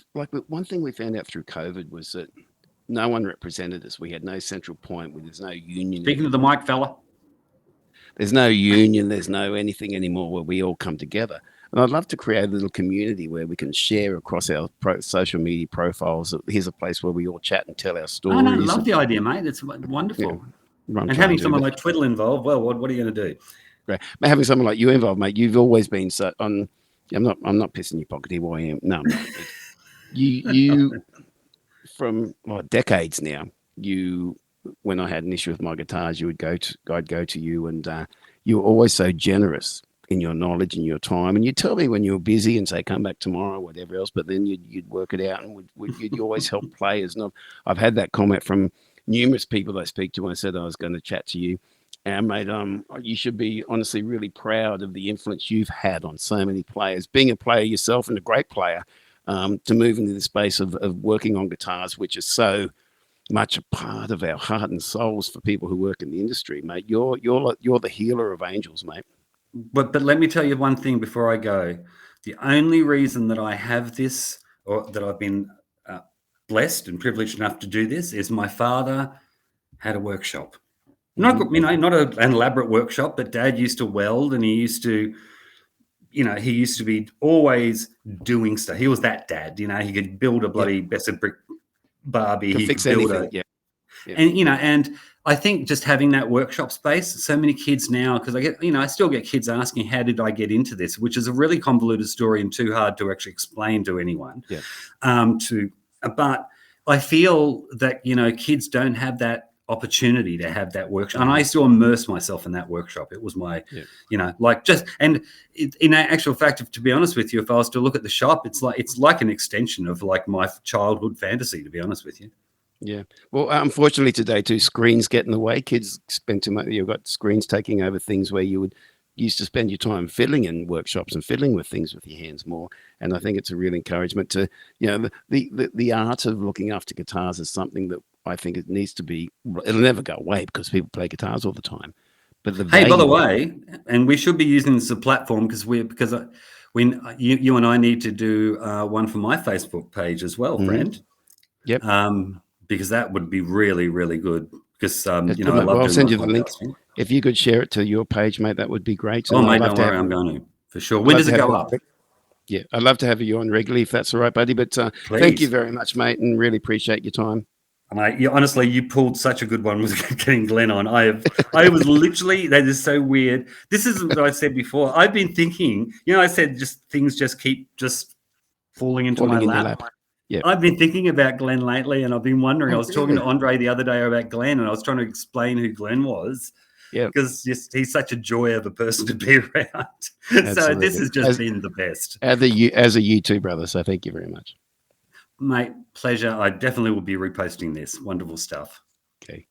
one thing we found out through COVID was that no one represented us. We had no central point. There's no union. Speaking of the mic, fella. There's no union. There's no anything anymore where we all come together. And I'd love to create a little community where we can share across our social media profiles. Here's a place where we all chat and tell our Oh, stories. no, I love the idea, mate. It's wonderful. I'm And trying having to, someone but- like Twiddle involved, well, what are you going to do? Right. But having someone like you involved, mate, you've always been so on. I'm not pissing your pocket here. Why I am? No, I'm not. But you from decades now. When I had an issue with my guitars, I'd go to you, and you were always so generous in your knowledge and your time. And you'd tell me when you were busy and say, come back tomorrow, whatever else. But then you'd work it out, and you'd always help players. And I've had that comment from numerous people I speak to when I said I was going to chat to you. And mate, you should be honestly really proud of the influence you've had on so many players. Being a player yourself and a great player, to move into the space of working on guitars, which is so much a part of our heart and souls for people who work in the industry, mate. You're the healer of angels, mate. But let me tell you one thing before I go. The only reason that I have this, or that I've been blessed and privileged enough to do this, is my father had a workshop. Not an elaborate workshop, but Dad used to weld, and he used to be always doing stuff. He was that dad, he could build a bloody Besser brick Barbie. He fix could build anything. Yeah. And I think just having that workshop space, so many kids now, because I still get kids asking, how did I get into this? Which is a really convoluted story and too hard to actually explain to anyone. Yeah. But I feel that, kids don't have that opportunity to have that workshop. And I used to immerse myself in that workshop. It was my, in actual fact, to be honest with you, if I was to look at the shop, it's like an extension of like my childhood fantasy, to be honest with you. Yeah. Well, unfortunately today too, screens get in the way. Kids spend too much. You've got screens taking over things where you used to spend your time fiddling in workshops and fiddling with things with your hands more. And I think it's a real encouragement to, the art of looking after guitars is something that I think it needs to be. It'll never go away because people play guitars all the time. But by the way, and we should be using this as a platform because you and I need to do one for my Facebook page as well, friend. Yep. Because that would be really, really good. Because I love I'll send you the link. podcasting. If you could share it to your page, mate, that would be great. And mate, don't worry, I'm going to for sure. When does it go up? Yeah, I'd love to have you on regularly if that's all right, buddy. But thank you very much, mate, and really appreciate your time. And honestly, you pulled such a good one with getting Glenn on. I was literally, that is so weird. This is what I said before. I've been thinking, I said things just keep falling into my lap. Yeah. I've been thinking about Glenn lately, and I've been wondering. I was talking to Andre the other day about Glenn, and I was trying to explain who Glenn was. Yeah, because he's such a joy of a person to be around. So this has just been the best. As a U2 brother, so thank you very much. Mate, pleasure. I definitely will be reposting this. Wonderful stuff. Okay.